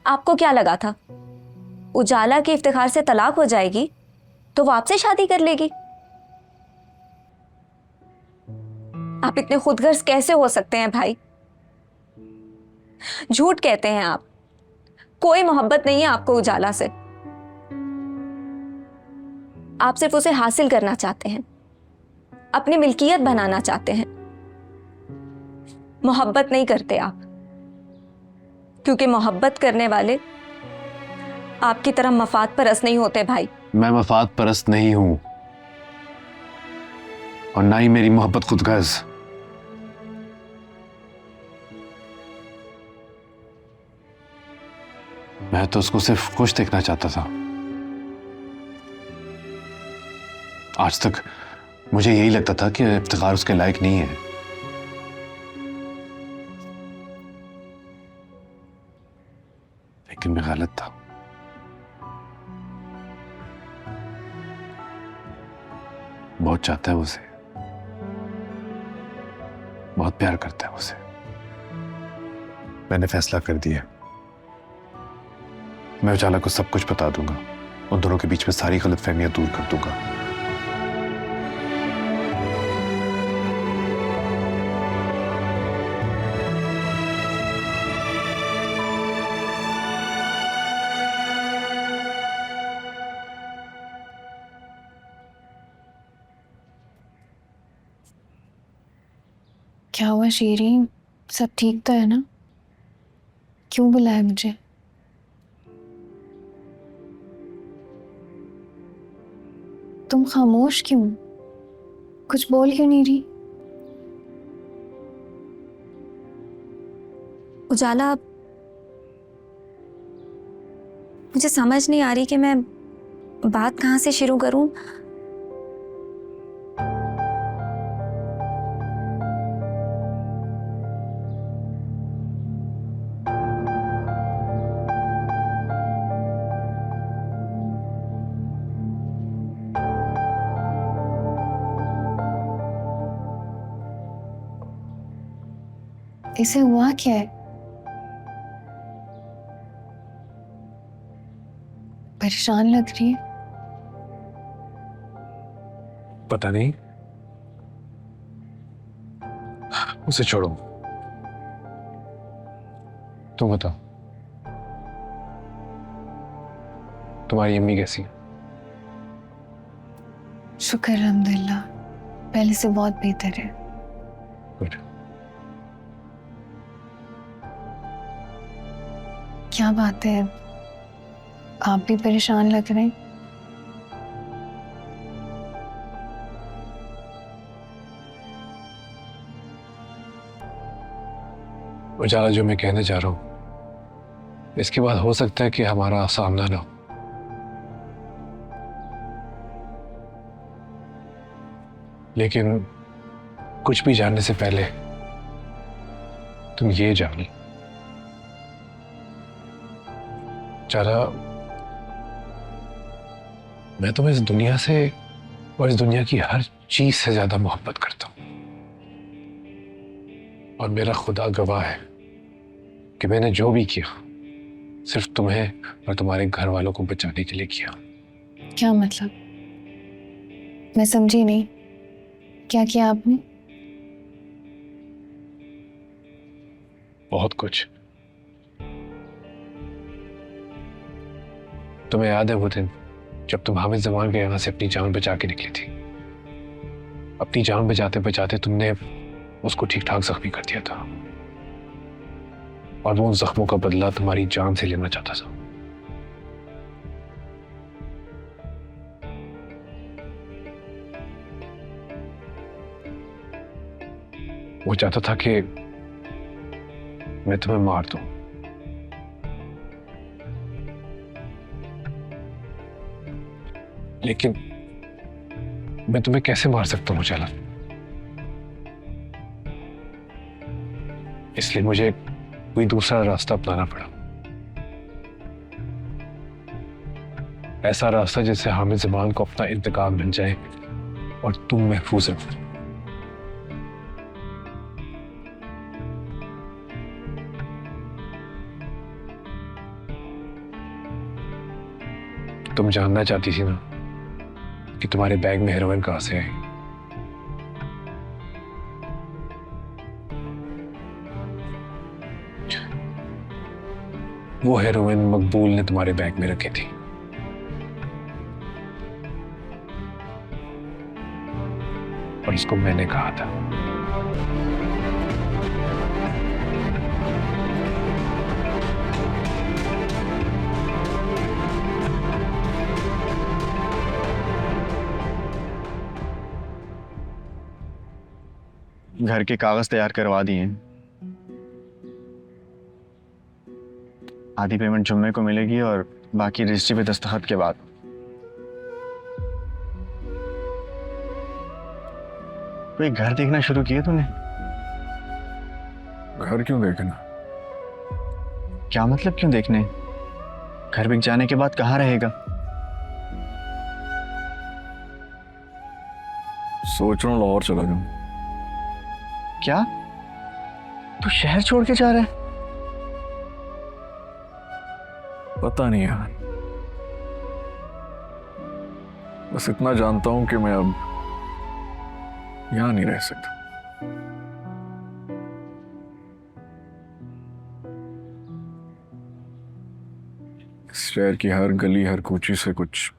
आपको क्या लगा था उजाला के इफ्तिखार से तलाक हो जाएगी तो वो आपसे शादी कर लेगी? आप इतने खुदगर्ज कैसे हो सकते हैं भाई? झूठ कहते हैं आप। कोई मोहब्बत नहीं है आपको उजाला से। आप सिर्फ उसे हासिल करना चाहते हैं, अपनी मिल्कियत बनाना चाहते हैं। मोहब्बत नहीं करते आप, क्योंकि मोहब्बत करने वाले आपकी तरह मफाद परस्त नहीं होते भाई। मैं मफाद परस्त नहीं हूं और ना ही मेरी मोहब्बत खुदगर्ज। मैं तो उसको सिर्फ खुश देखना चाहता था। आज तक मुझे यही लगता था कि इफ्तिखार उसके लायक नहीं है। लेकिन मैं गलत था। बहुत चाहता है उसे, बहुत प्यार करता है उसे। मैंने फैसला कर दिया, मैं उजाला को सब कुछ बता दूंगा। उन दोनों के बीच में सारी गलतफहमियां दूर कर दूंगा। क्या हुआ शीरी? सब ठीक तो है ना? क्यों बुलाया मुझे? तुम खामोश क्यों? कुछ बोल क्यों नहीं रही? उजाला, मुझे समझ नहीं आ रही कि मैं बात कहाँ से शुरू करूं। इसे हुआ क्या है? परेशान लग रही है। पता नहीं, उसे छोड़ो। तुम बताओ, तुम्हारी अम्मी कैसी है? शुक्र अल्हम्दुलिल्लाह, पहले से बहुत बेहतर है। गुड। क्या बात है, आप भी परेशान लग रहे हैं। उजाला, जो मैं कहने जा रहा हूं, इसके बाद हो सकता है कि हमारा सामना ना हो। लेकिन कुछ भी जानने से पहले तुम ये जान लो, उजाला, मैं तुम्हें इस दुनिया से और इस दुनिया की हर चीज से ज्यादा मोहब्बत करता हूं। और मेरा खुदा गवाह है कि मैंने जो भी किया सिर्फ तुम्हें और तुम्हारे घर वालों को बचाने के लिए किया। क्या मतलब? मैं समझी नहीं, क्या किया आपने? बहुत कुछ। तुम्हें याद है वो दिन जब तुम हामिद जमान के यहां से अपनी जान बचा के निकली थी? अपनी जान बचाते बचाते तुमने उसको ठीक ठाक जख्मी कर दिया था, और वो उन जख्मों का बदला तुम्हारी जान से लेना चाहता था। वो चाहता था कि मैं तुम्हें मार दूं, लेकिन मैं तुम्हें कैसे मार सकता हूं उजाला? इसलिए मुझे कोई दूसरा रास्ता अपनाना पड़ा। ऐसा रास्ता जिससे हामिद जमान को अपना इंतकाम मिल जाए और तुम महफूज रहो। तुम जानना चाहती थी ना कि तुम्हारे बैग में हेरोइन कहां से आई। वो हेरोइन मकबूल ने तुम्हारे बैग में रखी थी। और इसको मैंने कहा था। घर के कागज तैयार करवा दिए हैं। आधी पेमेंट जुम्मे को मिलेगी और बाकी रजिस्ट्री पे दस्तखत के बाद। कोई घर देखना शुरू किया तूने? घर क्यों देखना? क्या मतलब क्यों देखने? घर बिक जाने के बाद कहाँ रहेगा? सोच रहा हूँ लाहौर चला जाऊं। क्या तू शहर छोड़ के जा रहा है? पता नहीं यार, बस इतना जानता हूं कि मैं अब यहां नहीं रह सकता। इस शहर की हर गली हर कूची से कुछ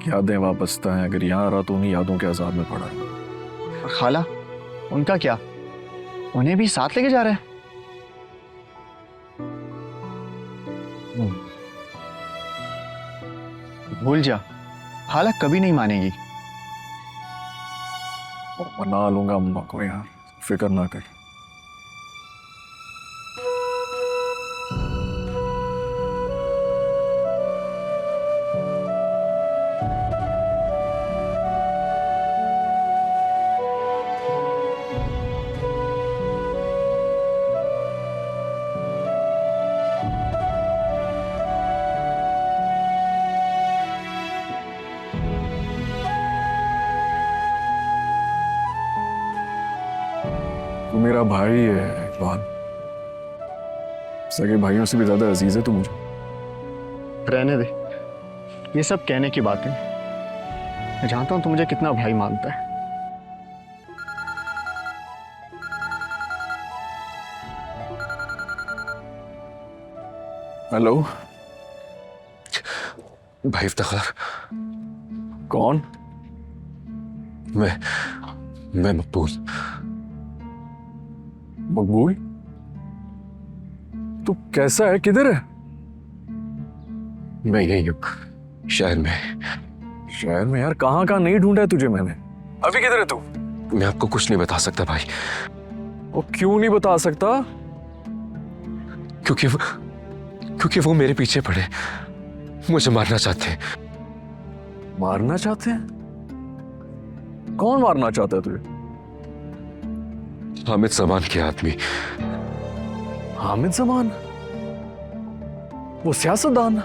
यादें वापसता हैं। अगर यहां रहा तो उन्हीं यादों के अजाब में पड़ा है। और खाला, उनका क्या? उन्हें भी साथ लेके जा रहा है? भूल जा, खाला कभी नहीं मानेगी। मना लूंगा अम्मा को यार, फिक्र ना कर। तू मेरा भाई है इकबाल, सगे भाइयों से भी ज्यादा अजीज है तू मुझे। रहने दे, ये सब कहने की बातें। मैं जानता हूं तू मुझे कितना भाई मानता है। हेलो भाई इफ्तिखार, कौन? मैं मकबूल। मकबूल? तू कैसा है, किधर है? मैं यही हूँ, शहर में। शहर में? यार कहाँ कहाँ नहीं ढूंढा है तुझे मैंने। अभी किधर है तू? मैं आपको कुछ नहीं बता सकता भाई। वो क्यों नहीं बता सकता? क्योंकि वो मेरे पीछे पड़े, मुझे मारना चाहते हैं। मारना चाहते हैं? कौन मारना चाहता है तुझे? हामिद जमान के आदमी। हामिद जमान? वो सियासतदान?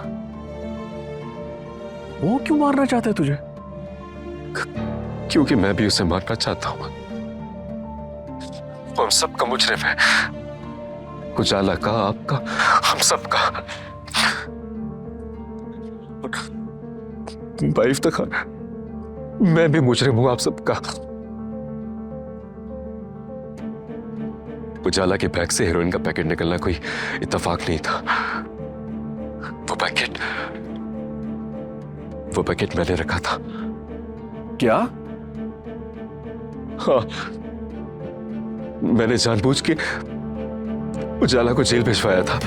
वो क्यों मारना चाहता है तुझे? क्योंकि मैं भी उसे मारना चाहता हूं। वो हम सबका मुजरिम है, उजाला का, आपका, हम सबका। भाई इफ्तिखार, मैं भी मुजरिम हूं आप सबका। उजाला के बैग से हेरोइन का पैकेट निकलना कोई इत्तेफाक नहीं था। वो पैकेट मैंने रखा था। क्या? हाँ, मैंने जानबूझ के उजाला को जेल भिजवाया था।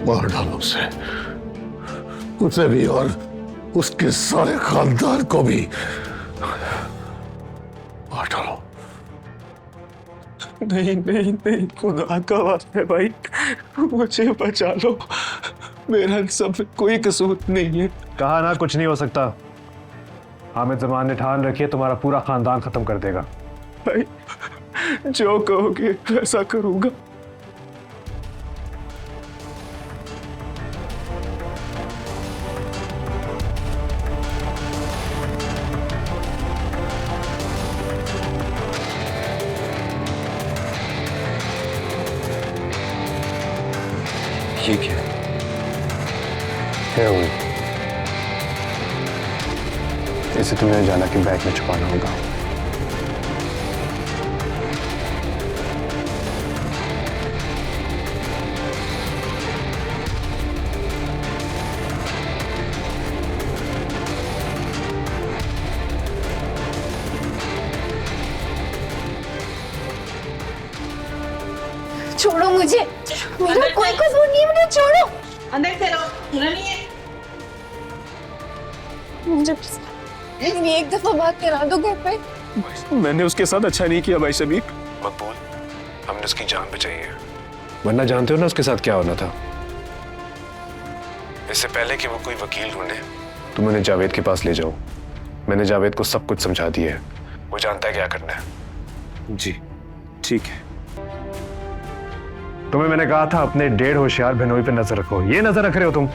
मार डालो उसे भी और उसके सारे खानदान को भी मार डालो। नहीं नहीं नहीं, खुदा का वास्ते भाई, मुझे बचा लो। मेरा सब कोई कसूर नहीं है। कहा ना कुछ नहीं हो सकता। हामिद जमान ने ठान रखी है तुम्हारा पूरा खानदान खत्म कर देगा। भाई जो कहोगे वैसा करूंगा। ये क्या है हुई, इसे तुम्हें उजाला के बैग में छुपाना होगा। छोड़ो मुझे, मेरा कोई कसूर नहीं, मुझे छोड़ो। अंदर से रहो, सुना नहीं है? मुझे मेरी एक दफा बात करा दो घर पे। मैंने उसके साथ अच्छा नहीं किया भाई शमीर। मकबूल, हमने उसकी जान बचाई है, वरना जानते हो ना उसके साथ क्या होना था। इससे पहले कि वो कोई वकील ढूंढे, तुम उन्हें जावेद के पास ले जाओ। मैंने जावेद को सब कुछ समझा दिया है, वो जानता है क्या करना है। जी ठीक है। तुम्हें मैंने कहा था अपने 1.5 होशियार बहनोई पे नजर रखो, ये नजर रख रहे हो तुम।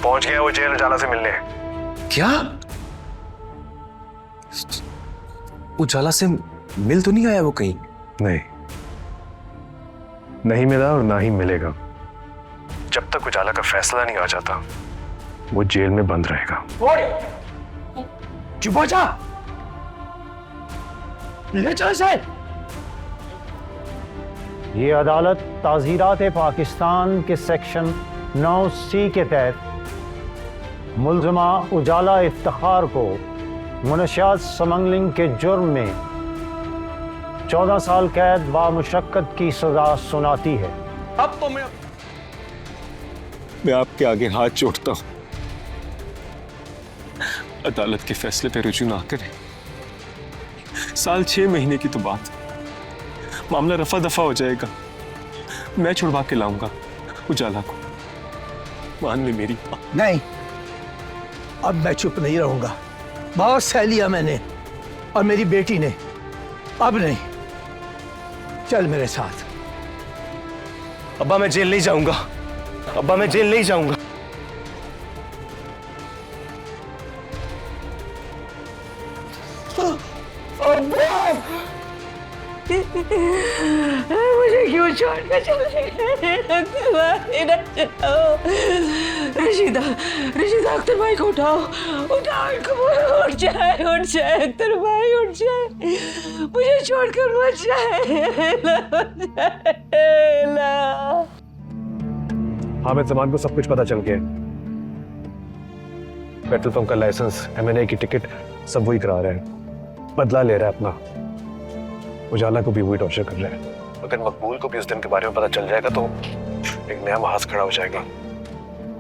पहुंच गया वो जेल उजाला से मिलने। क्या? उजाला से मिल तो नहीं आया वो कहीं? नहीं, नहीं मिला और ना ही मिलेगा। जब तक उजाला का फैसला नहीं आ जाता वो जेल में बंद रहेगा। चुप हो जा, ले चलो इसे। ये अदालत ताज़ीरात पाकिस्तान के सेक्शन 9C के तहत मुलज़मा उजाला इफ्तिखार को मुनशियात स्मगलिंग के जुर्म में 14 साल कैद व मुशक्कत की सजा सुनाती है। अब तो मैं आपके आगे हाथ जोड़ता हूं, अदालत के फैसले पे रुजू ना करें। साल 6 महीने की तो बात, मामला रफा दफा हो जाएगा। मैं छुड़वा के लाऊंगा उजाला को, मान ले मेरी बात। नहीं, अब मैं चुप नहीं रहूंगा। बहुत सह लिया मैंने और मेरी बेटी ने, अब नहीं। चल मेरे साथ। अब्बा मैं जेल नहीं जाऊंगा, अब्बा मैं जेल नहीं जाऊंगा। मुझे क्यों छोड़कर चले गए? रशीदा, रशीदा, अख्तर भाई को उठाओ, उठाओ इनको। उठ जाए, उठ जाए अख्तर भाई, उठ जाए। मुझे छोड़कर मत जाए। हामिद जमान को सब कुछ पता चल गया। पेट्रोल पंप का लाइसेंस, M&A की टिकट सब वही करा रहे हैं, बदला ले रहा है अपना। उजाला को भी वही टॉर्चर कर रहा है। अगर मकबूल को भी उस दिन के बारे में पता चल जाएगा तो एक नया महाज खड़ा हो जाएगा।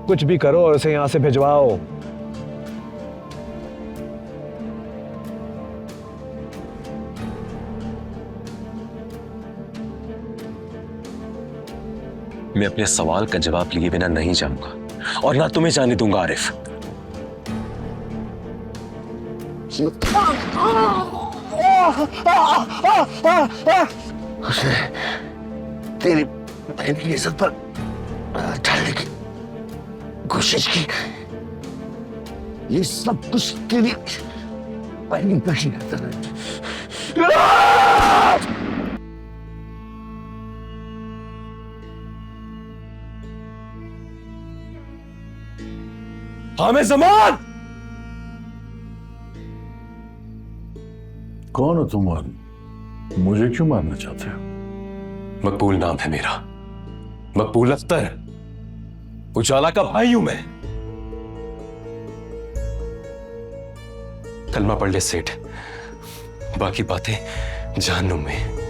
कुछ भी करो और उसे यहां से भिजवाओ। मैं अपने सवाल का जवाब लिए बिना नहीं जाऊंगा और ना तुम्हें जाने दूंगा आरिफ। उसने तेरी बहन की इज्जत पर डालने की कोशिश की। ये सब कुछ तेरी बहन का ही है। हामिद जमान! कौन हो तुम और मुझे क्यों मारना चाहते हो? मकबूल नाम है मेरा, मकबूल अख्तर। उजाला का भाई हूं मैं। कलमा पढ़ ले सेठ, बाकी बातें जहन्नुम में।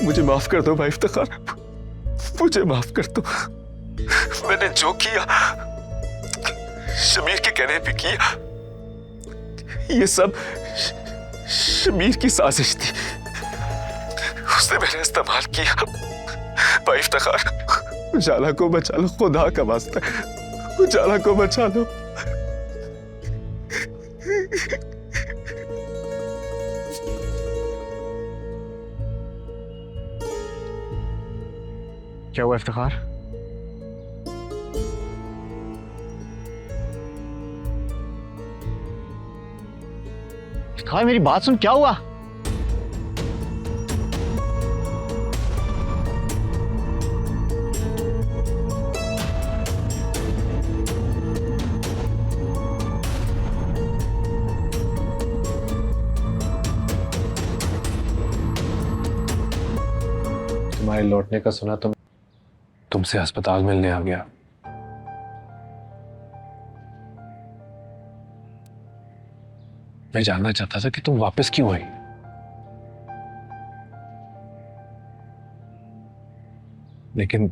मुझे माफ कर दो भाई इफ्तिखार, मुझे माफ कर दो। मैंने जो किया शमीर के कहने पे किया। ये सब शमीर की साजिश थी, उसने मैंने इस्तेमाल किया। भाई इफ्तिखार, उजाला को बचा लो, खुदा का वास्ता, उजाला को बचा लो। क्या हुआ इफ्तिखार? इफ्तिखार मेरी बात सुन, क्या हुआ? तुम्हारे लौटने का सुना तो तुमसे अस्पताल मिलने आ गया। मैं जानना चाहता था कि तुम वापस क्यों आई। लेकिन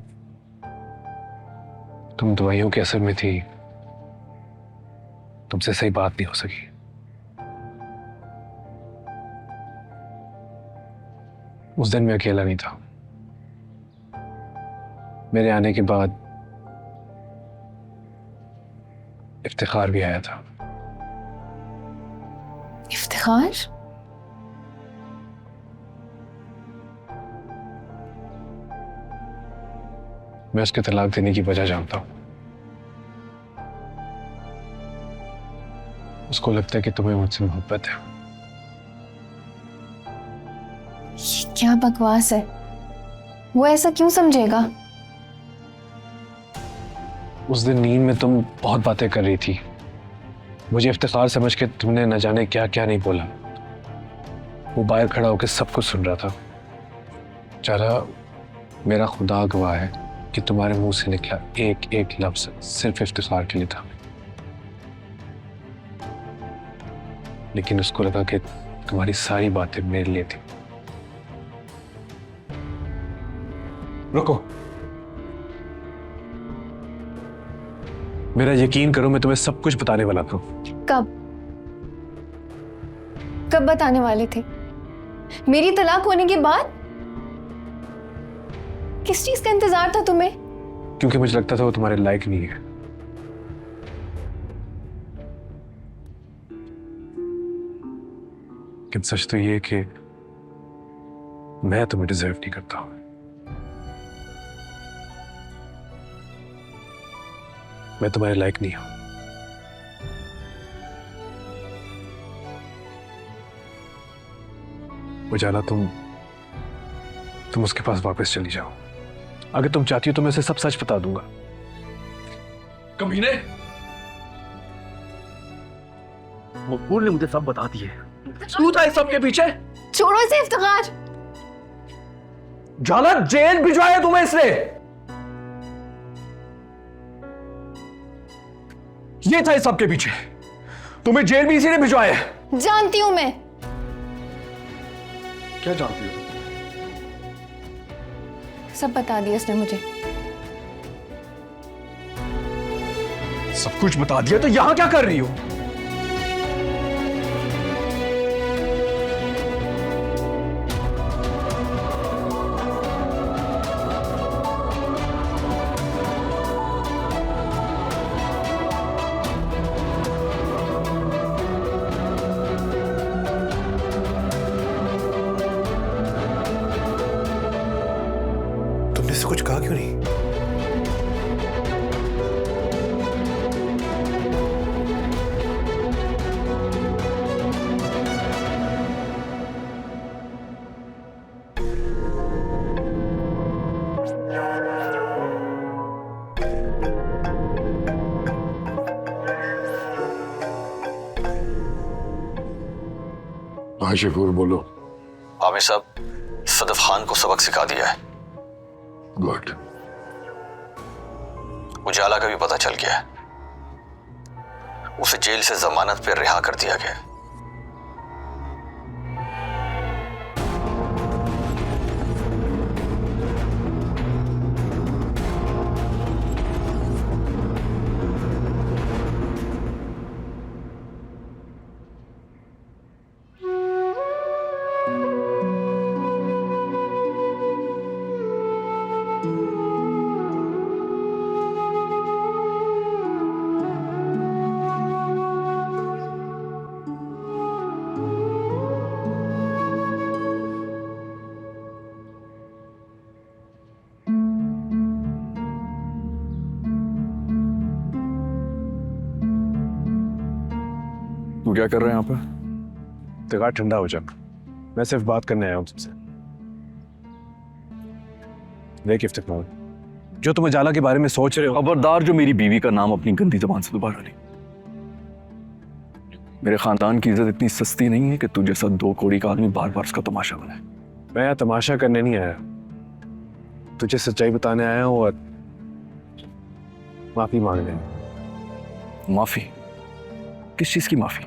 तुम दवाइयों के असर में थी, तुमसे सही बात नहीं हो सकी। उस दिन मैं अकेला नहीं था। मेरे आने के बाद इफ्तिखार भी आया था। इफ्तिखार? मैं उसके तलाक देने की वजह जानता हूं। उसको लगता है कि तुम्हें मुझसे मोहब्बत है। ये क्या बकवास है? वो ऐसा क्यों समझेगा? उस दिन नींद में तुम बहुत बातें कर रही थी। मुझे इफ्तिखार समझ के तुमने न जाने क्या क्या नहीं बोला। वो बाहर खड़ा होकर सब कुछ सुन रहा था। चारा मेरा खुदा गवाह है कि तुम्हारे मुंह से निकला एक एक लफ्ज सिर्फ इफ्तिखार के लिए था। लेकिन उसको लगा कि तुम्हारी सारी बातें मेरे लिए थी। रुको, मेरा यकीन करो, मैं तुम्हें सब कुछ बताने वाला था। कब? कब बताने वाले थे? मेरी तलाक होने के बाद? किस चीज का इंतजार था तुम्हें? क्योंकि मुझे लगता था वो तुम्हारे लायक नहीं है। लेकिन सच तो ये कि मैं तुम्हें डिजर्व नहीं करता। मैं तुम्हारे लायक नहीं हूं। उजाला, तुम उसके पास वापस चली जाओ। अगर तुम चाहती हो तो मैं उसे सब सच बता दूंगा। कमीने, मकबूल ने मुझे सब बता दिए। तू था इस सब के पीछे। छोड़ो इसे इफ्तिखार। जाला जेल भिजवाया तुम्हें इसने। ये था इस सब के पीछे। तुम्हें जेल भी इसी ने भिजवाया है। जानती हूं मैं। क्या जानती हो? सब बता दिया उसने मुझे। सब कुछ बता दिया तो यहां क्या कर रही हो? तुमने से कुछ कहा क्यों नहीं? हाँ शिफूर, बोलो। आमिर साहब, सदफ खान को सबक सिखा दिया है। गुड। उजाला का भी पता चल गया है। उसे जेल से जमानत पर रिहा कर दिया गया। तू क्या कर रहा है यहाँ पे? दिमाग ठंडा हो जा। मैं सिर्फ बात करने आया हूँ तुमसे। देख इफ्तिखार, जो तुम उजाला के बारे में सोच रहे हो, खबरदार जो मेरी बीवी का नाम अपनी गंदी जबान से दोबारा ले। मेरे खानदान की इज्जत इतनी सस्ती नहीं है कि तू जैसा 2 कौड़ी का आदमी बार बार उसका तमाशा बनाए। मैं यहाँ तमाशा करने नहीं आया, तुझे सच्चाई बताने आया हूँ और माफी मांगने। माफी? किस चीज की माफी?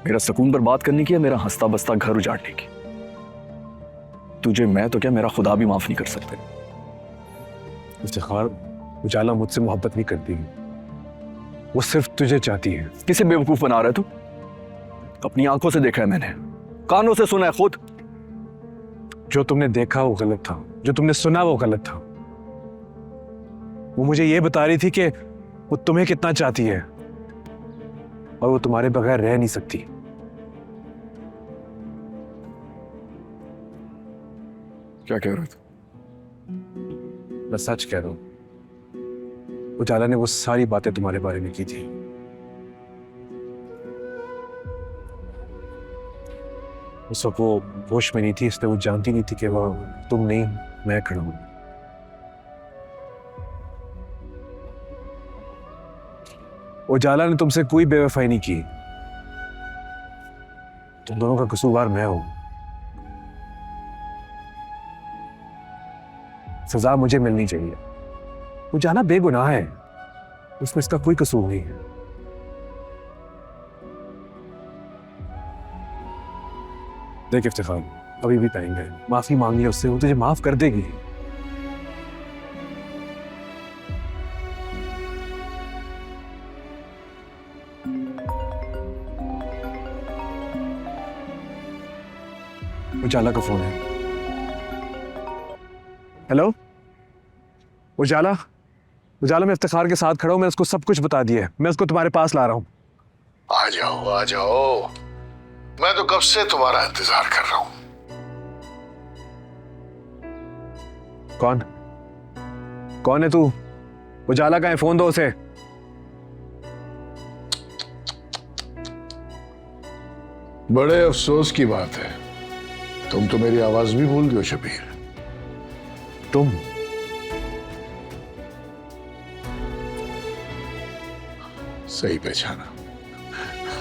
मेरा सुकून बर्बाद करने की या मेरा हंसता बसता घर उजाड़ने की? तुझे मैं तो क्या, मेरा खुदा भी माफ नहीं कर सकते। इफ्तिखार, उजाला मुझसे मोहब्बत नहीं करती, वो सिर्फ तुझे चाहती है। किसे बेवकूफ बना रहा है तू? अपनी आंखों से देखा है मैंने, कानों से सुना है खुद। जो तुमने देखा वो गलत था, जो तुमने सुना वो गलत था। वो मुझे ये बता रही थी कि वो तुम्हें कितना चाहती है और वो तुम्हारे बगैर रह नहीं सकती। क्या कह रहा था? मैं सच कह रहा हूं, उजाला ने वो सारी बातें तुम्हारे बारे में की थी। उस वक्त वो होश में नहीं थी, इसलिए वो जानती नहीं थी कि वो तुम नहीं, मैं खड़ा हूं। उजाला ने तुमसे कोई बेवफाई नहीं की, तुम दोनों का कसूरवार मैं हूं। सजा मुझे मिलनी चाहिए। उजाला बेगुनाह है, उसमें इसका कोई कसूर नहीं है। देख इफ्तिखार, अभी भी टाइम है, माफी मांग ली उससे, वो तुझे माफ कर देगी। उजाला का फोन है। हेलो उजाला, उजाला मैं इफ्तिखार के साथ खड़ा हूं, मैं उसको सब कुछ बता दिया है, मैं उसको तुम्हारे पास ला रहा हूं। आ जाओ आ जाओ, मैं तो कब से तुम्हारा इंतजार कर रहा हूं। कौन कौन है तू? उजाला का है, फोन दो उसे। बड़े अफसोस की बात है, तुम तो मेरी आवाज भी भूल गए शबीर। तुम? सही पहचाना,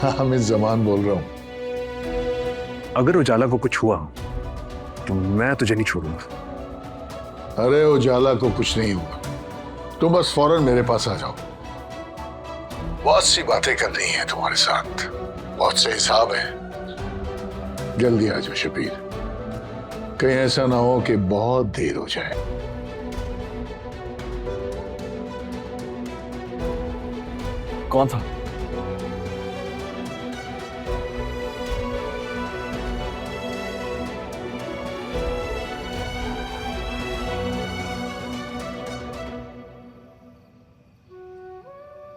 हामिद जमान बोल रहा हूं। अगर उजाला को कुछ हुआ तो मैं तुझे नहीं छोड़ूंगा। अरे उजाला को कुछ नहीं हुआ, तुम बस फौरन मेरे पास आ जाओ। बहुत सी बातें करनी है तुम्हारे साथ, बहुत से हिसाब है। जल्दी आ जाओ शबीर, कहीं ऐसा ना हो कि बहुत देर हो जाए। कौन था?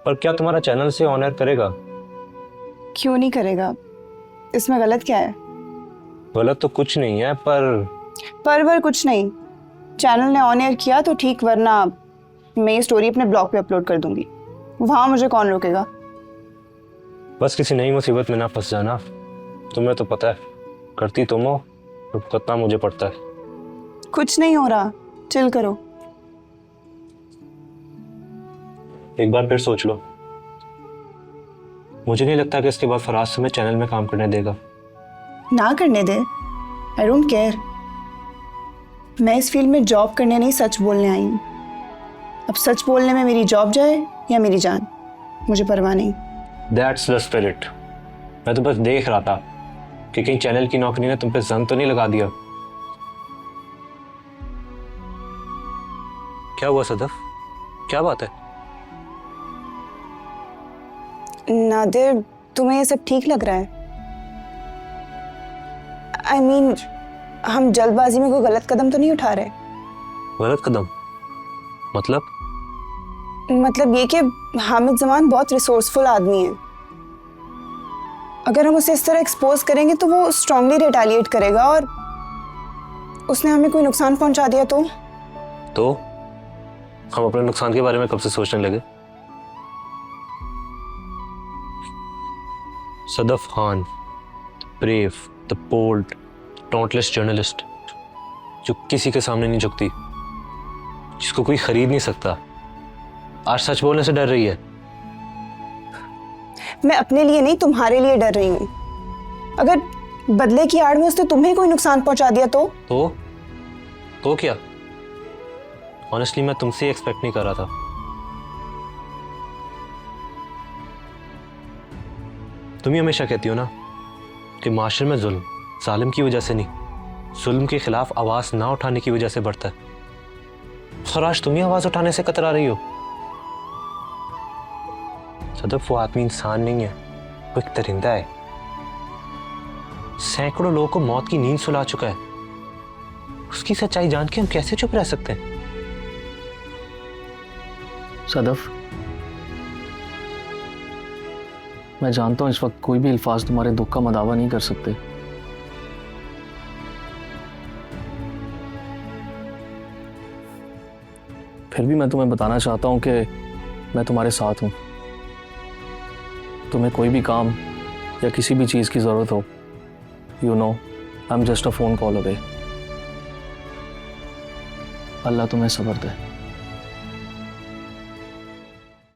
पर क्या तुम्हारा चैनल से ऑनर करेगा? क्यों नहीं करेगा? इसमें गलत क्या है? गलत तो कुछ नहीं है, पर कुछ नहीं। चैनल ने ऑन एयर किया तो ठीक, वरना मैं ये स्टोरी अपने ब्लॉग पे अपलोड कर दूंगी, वहां मुझे कौन रोकेगा? बस किसी नई मुसीबत में ना फंस जाना। तुम्हें तो पता है, करती तुम हो, भुगतना मुझे पड़ता है। कुछ नहीं हो रहा, चिल करो। एक बार फिर सोच लो। मुझे नहीं लगता कि इसके बाद फराज तुम्हें चैनल में काम करने देगा। ना करने दे, आई डोंट केयर। मैं इस फील्ड में जॉब करने नहीं, सच बोलने आई हूँ। अब सच बोलने में मेरी जॉब जाए या मेरी जान, मुझे परवाह नहीं। That's the spirit. मैं तो बस देख रहा था कि कहीं चैनल की नौकरी ने तुम पे जंग तो नहीं लगा दिया। क्या हुआ सदफ, क्या बात है? नादिर, तुम्हें ये सब ठीक लग रहा है? I mean, हम जल्दबाजी में कोई गलत कदम तो नहीं उठा रहे? गलत कदम? मतलब ये कि हामिद जमान बहुत रिसोर्सफुल आदमी है। अगर हम उसे इस तरह एक्सपोज करेंगे तो वो स्ट्रांगली रिटेलिएट करेगा, और उसने हमें कोई नुकसान पहुंचा दिया तो हम अपने नुकसान के बारे में कब से सोचने लगे? Sadaf Khan, brave, the bold, dauntless journalist, जो किसी के सामने नहीं झुकती, जिसको कोई खरीद नहीं सकता, आज सच बोलने से डर रही है। मैं अपने लिए नहीं, तुम्हारे लिए डर रही हूँ। अगर बदले की आड़ में उसने तुम्हें कोई नुकसान पहुंचा दिया तो क्या? ऑनेस्टली मैं तुमसे एक्सपेक्ट नहीं कर रहा था। तुम ही हमेशा कहती हो ना कि माशरे में जुल्म जालिम की वजह से नहीं, जुल्म के खिलाफ आवाज ना उठाने की वजह से बढ़ता है। और आज तुम ही आवाज उठाने से कतरा रही हो। सदफ, वो आदमी इंसान नहीं है, वो एक दरिंदा है। सैकड़ों लोगों को मौत की नींद सुला चुका है। उसकी सच्चाई जान के हम कैसे चुप रह सकते हैं? सदफ, मैं जानता हूं इस वक्त कोई भी अल्फाज तुम्हारे दुख का मदावा नहीं कर सकते, फिर भी मैं तुम्हें बताना चाहता हूं कि मैं तुम्हारे साथ हूं। तुम्हें कोई भी काम या किसी भी चीज़ की ज़रूरत हो, you know I am just a phone call away. अल्लाह तुम्हें सब्र दे।